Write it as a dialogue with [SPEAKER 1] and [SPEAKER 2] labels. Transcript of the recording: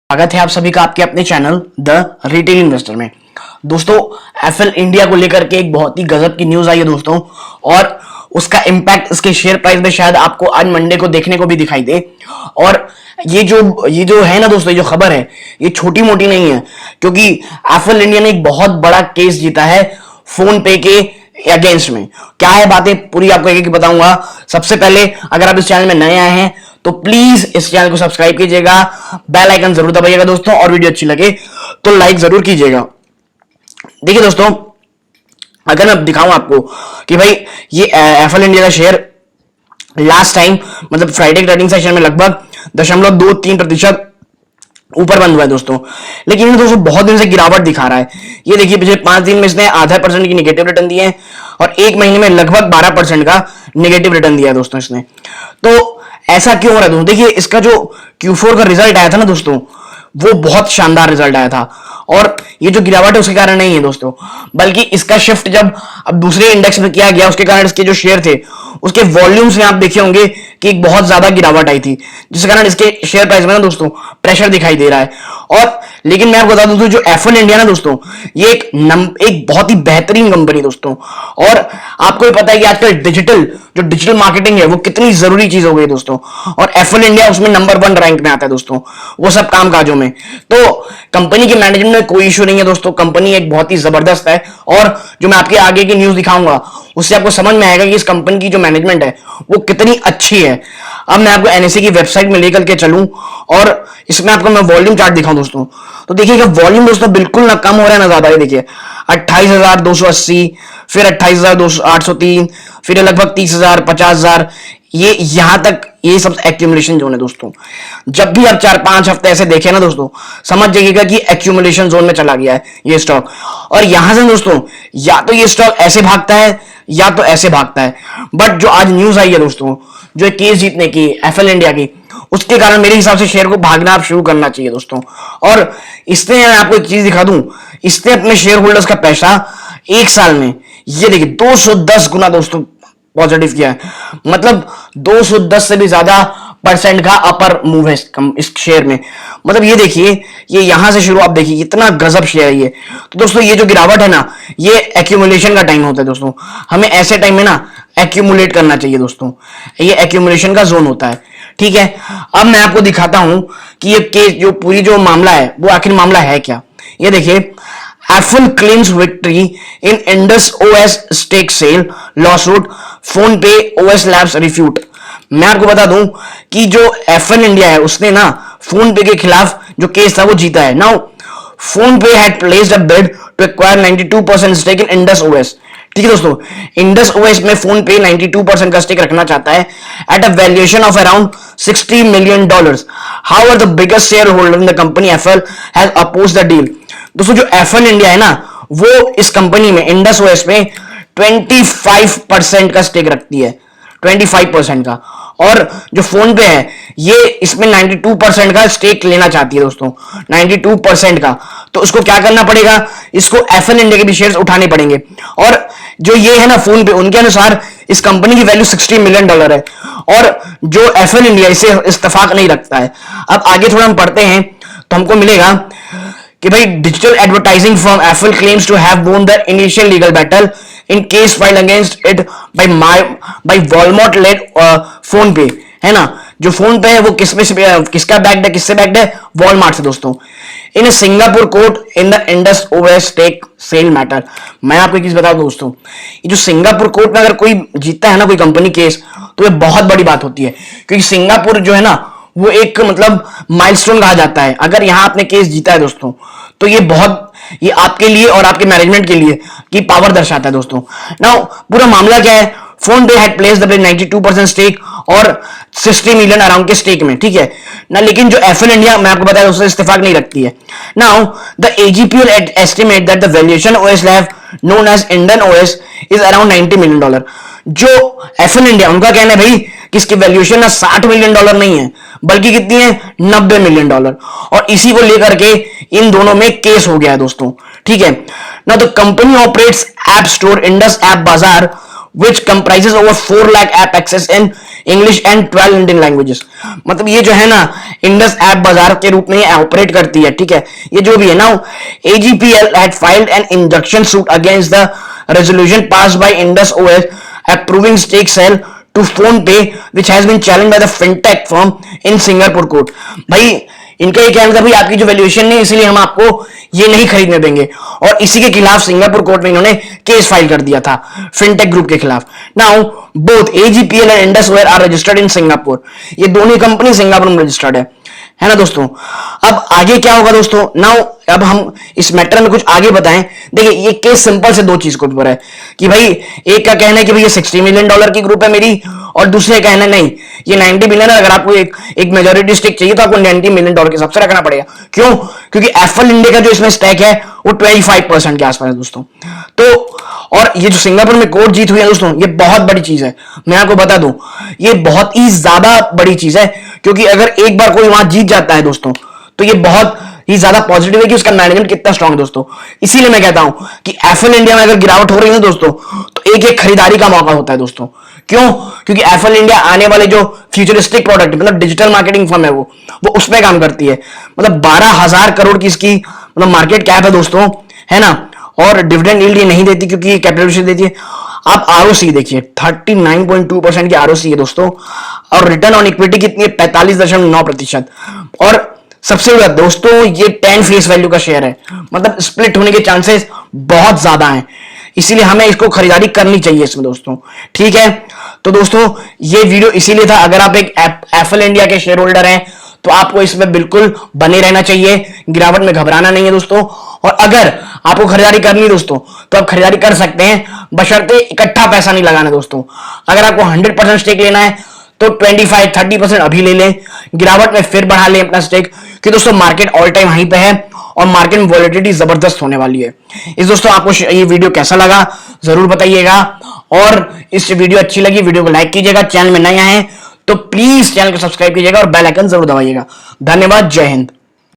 [SPEAKER 1] स्वागत है आप सभी का आपके अपने चैनल द रिटेल इन्वेस्टर में। दोस्तों, एफएल इंडिया को लेकर के एक बहुत ही गजब की न्यूज आई है दोस्तों, और उसका इंपैक्ट इसके शेयर प्राइस में शायद आपको आज मंडे को देखने को भी दिखाई दे। और ये जो है ना दोस्तों, ये जो खबर है ये छोटी मोटी नहीं है, क्योंकि एफएल इंडिया ने एक बहुत बड़ा केस जीता है फोन पे के अगेंस्ट में। क्या है बातें पूरी आपको एक बताऊंगा। सबसे पहले अगर आप इस चैनल में नए आए हैं तो प्लीज इस चैनल को सब्सक्राइब कीजिएगा, बेल आइकन जरूर दबाइएगा दोस्तों, और वीडियो अच्छी लगे तो लाइक जरूर कीजिएगा। देखिए दोस्तों, अगर मैं दिखाऊं आपको कि भाई ये एफएल इंडिया का शेयर लास्ट टाइम मतलब फ्राइडे ट्रेडिंग सेशन में लगभग 0.23% ऊपर बंद हुआ है दोस्तों, लेकिन दोस्तों बहुत दिन से गिरावट दिखा रहा है। ये देखिए पिछले 5 दिन में इसने 0.5% की नेगेटिव रिटर्न दिए हैं, और एक महीने में लगभग 12% का नेगेटिव रिटर्न दिया है दोस्तों इसने। तो ऐसा क्यों हो रहा है दोस्तों? देखिए, इसका जो Q4 का रिजल्ट आया था ना दोस्तों, वो बहुत शानदार रिजल्ट आया था, और ये जो गिरावट है उसके कारण नहीं है दोस्तों, बल्कि इसका शिफ्ट जब अब दूसरे इंडेक्स में किया गया उसके कारण इसके जो शेयर थे उसके वॉल्यूम्स में आप देखे होंगे कि एक बहुत ज्यादा गिरावट आई थी, जिसके कारण इसके शेयर प्राइस में ना दोस्तों प्रेशर दिखाई दे रहा है। और लेकिन मैं आपको बता दूं जो एफएल इंडिया ना दोस्तों, ये एक बहुत ही बेहतरीन कंपनी दोस्तों, और आपको भी पता है कि आजकल डिजिटल मार्केटिंग है वो कितनी जरूरी चीज हो गई दोस्तों, और एफएल इंडिया उसमें नंबर 1 रैंक में आता है दोस्तों वो सब कामकाजों में। तो कंपनी के मैनेजमेंट में कोई इशू नहीं है दोस्तों, कंपनी एक बहुत ही जबरदस्त है, और जो मैं आपके आगे की न्यूज दिखाऊंगा उससे आपको समझ में आएगा कि इस कंपनी की जो मैनेजमेंट है वो कितनी अच्छी है। अब मैं आपको एनएसए की वेबसाइट में लेकर के चलूं और इसमें आपको मैं वॉल्यूम चार्ट दिखाऊं दोस्तों, तो देखिएगा वॉल्यूम दोस्तों बिल्कुल ना कम हो रहा है ना ज्यादा। ये देखिए 28,280, फिर 28,803, फिर लगभग 30,000, 50,000, ये यहां तक ये सब एक्यूमुलेशन जोन है दोस्तों। जब भी आप 4-5 हफ्ते ऐसे देखें ना दोस्तों, समझ जाइएगा कि एक्यूमुलेशन जोन में चला गया है ये स्टॉक। और यहां से दोस्तों या तो ये स्टॉक ऐसे भागता है या तो ऐसे भागता है। बट जो आज न्यूज आई है दोस्तों, जो केस जीतने की एफएल इंडिया की, उसके कारण मेरे हिसाब से शेयर को भागना आप शुरू करना चाहिए दोस्तों। और इसने मैं आपको एक चीज दिखा दूं, इसने अपने शेयर होल्डर्स का पैसा एक साल में ये देखिए 210 गुना दोस्तों पॉजिटिव किया है, मतलब 210 से भी ज्यादा परसेंट का अपर मूव है इस शेयर में। मतलब ये देखिए, ये यहां से शुरू आप देखिए इतना गजब शेयर है ये। तो दोस्तों ये जो गिरावट है ना, ये एक्यूमुलेशन का टाइम होता है दोस्तों, हमें ऐसे टाइम में ना एक्यूमुलेट करना चाहिए दोस्तों, ये एक्यूमुलेशन का जोन होता है। ठीक है, अब मैं आपको दिखाता हूं कि ये केस जो पूरी जो मामला है वो आखिर मामला है क्या। ये देखिए, Affle claims victory in Indus OS stake sale lawsuit, PhonePe OS labs refute. मैं आपको बता दूं कि जो एफएल इंडिया है उसने ना फोन पे के खिलाफ जो केस था वो जीता है। Now PhonePe had placed a bid to acquire 92% stake in Indus OS. ठीक है दोस्तों, इंडस ओएस में फोन पे 92% का स्टेक रखना चाहता है at a valuation of around $60 million। However the biggest share holder in the company FL has opposed the deal. दोस्तों जो एफएल इंडिया है ना, वो इस कंपनी में इंडस ओएस में 25% का स्टेक रखती है, 25% का, और जो फोन पे है ये इसमें 92% का स्टेक लेना चाहती है दोस्तों, 92% का। तो उसको क्या करना पड़ेगा, इसको एफएल इंडिया के भी शेयर्स उठाने पड़ेंगे। और जो ये है ना फोन पे, उनके अनुसार इस कंपनी की वैल्यू $60 million है, और जो एफएल इंडिया इसे इत्तेफाक नहीं रखता है। अब आगे थोड़ा हम पढ़ते हैं तो हमको मिलेगा कि भाई digital advertising firm Affle claims to have won the initial legal battle in case filed against it by Walmart led PhonePe, है ना। जो फोन पे है वो किसका बैक्ड है, किससे बैक्ड है, वॉलमार्ट से दोस्तों। In Singapore court in the Indus OS stake sale matter. मैं आपको एक चीज बता दूं दोस्तों, ये जो सिंगापुर कोर्ट में अगर कोई जीतता है ना कोई कंपनी केस, तो ये बहुत बड़ी बात होती है, क्योंकि सिंगापुर जो है ना वो एक मतलब माइलस्टोन कहा जाता है। अगर यहां आपने केस जीता है दोस्तों, तो ये आपके लिए और आपके मैनेजमेंट के लिए की पावर दर्शाता है दोस्तों। नाउ पूरा मामला क्या है, फोन पे हैड प्लेस्ड द 92% स्टेक और 60 मिलियन अराउंड के स्टेक में, ठीक है ना। लेकिन जो एफएल इंडिया मैं आपको बताया उससे इस्तेफाक नहीं रखती है। Now the AGPL estimate that the valuation OS lab known as Indian OS is around $90 million। जो एफएल इंडिया उनका कहना है भाई कि इसकी वैल्यूएशन ना $60 million नहीं है, बल्कि कितनी है, $90 million। और इसी को लेकर के इन दोनों में केस हो गया है दोस्तों। ठीक है ना। The company operates app store Indus app बाजार which comprises over 4 lakh app access in English and 12 Indian languages. मतलब ये जो है ना, इंडस ऐप बाजार के रूप में ऑपरेट करती है, ठीक है। ये जो भी है ना, AGPL had filed an injunction suit against the resolution passed by Indus OS approving stake sale to PhonePe which has been challenged by the fintech firm in Singapore court. भाई इनका ये कहना था भाई आपकी जो वैल्यूएशन नहीं, इसलिए हम आपको ये नहीं खरीदने देंगे, और इसी के खिलाफ सिंगापुर कोर्ट में इन्होंने केस फाइल कर दिया था फिनटेक ग्रुप के खिलाफ। Now both AGPL and Indus were are registered in Singapore. ये दोनों कंपनी सिंगापुर में रजिस्टर्ड है ना दोस्तों। अब आगे क्या होगा दोस्तों, नाउ अब हम इस मैटर में कुछ आगे बताएं। देखिए ये केस सिंपल से दो चीज के ऊपर है कि भाई एक का कहना है कि भाई ये $60 मिलियन की ग्रुप है मेरी, और दूसरे का कहना नहीं ये 90 मिलियन है, अगर आपको एक मेजोरिटी स्टेक चाहिए तो आपको $90 मिलियन के हिसाब से रखना पड़ेगा। क्यों? क्योंकि एफएल इंडिया का जो इसमें स्टेक है वो 25% के आसपास है दोस्तों। तो और ये जो सिंगापुर में कोर्ट जीत हुई है दोस्तों, ये बहुत बड़ी चीज है, मैं आपको बता दूं ये बहुत ही ज्यादा बड़ी चीज है, क्योंकि अगर एक बार कोई वहां जीत जाता है दोस्तों तो ये बहुत ही ज्यादा पॉजिटिव है कि उसका मैनेजमेंट कितना स्ट्रांग है दोस्तों। इसीलिए मैं कहता हूं कि एफएल इंडिया में अगर गिरावट हो रही है दोस्तों तो एक खरीदारी का मौका होता है दोस्तों। क्यों? क्योंकि एफएल इंडिया आने वाले जो फ्यूचरिस्टिक प्रोडक्ट मतलब डिजिटल मार्केटिंग फर्म है वो उस पर काम करती है। मतलब 12,000 करोड़ की इसकी मतलब मार्केट कैप है दोस्तों, है ना। और डिविडेंड यील्ड ये नहीं देती क्योंकि कैपिटल देती है। आप आरओसी देखिए 39.2% की आरओसी है दोस्तों, और रिटर्न ऑन इक्विटी कितनी है 45.9%। और सबसे बड़ा दोस्तों ये 10 फेस वैल्यू का शेयर है, मतलब स्प्लिट होने के चांसेस बहुत ज्यादा हैं, इसीलिए हमें इसको खरीदारी करनी चाहिए इसमें दोस्तों, ठीक है। तो दोस्तों ये वीडियो इसीलिए था, अगर आप एक एफएल इंडिया के शेयर होल्डर हैं तो आपको इसमें बिल्कुल बने रहना चाहिए, गिरावट में घबराना नहीं है दोस्तों। और अगर आपको खरीदारी करनी है दोस्तों तो आप खरीदारी कर सकते हैं, बशर्ते इकट्ठा पैसा नहीं लगाना दोस्तों। अगर आपको 100% स्टेक लेना है तो 25-30% अभी ले लें, गिरावट में फिर बढ़ा लें अपना स्टेक, कि दोस्तों मार्केट ऑल टाइम हाई पे है और मार्केट में वॉलेटिलिटी जबरदस्त होने वाली है। इस दोस्तों आपको ये वीडियो कैसा लगा जरूर बताइएगा, और इस वीडियो अच्छी लगी वीडियो को लाइक कीजिएगा, चैनल में नए आए हैं तो प्लीज चैनल को सब्सक्राइब कीजिएगा और बेल आइकन जरूर दबाइएगा। धन्यवाद, जय हिंद।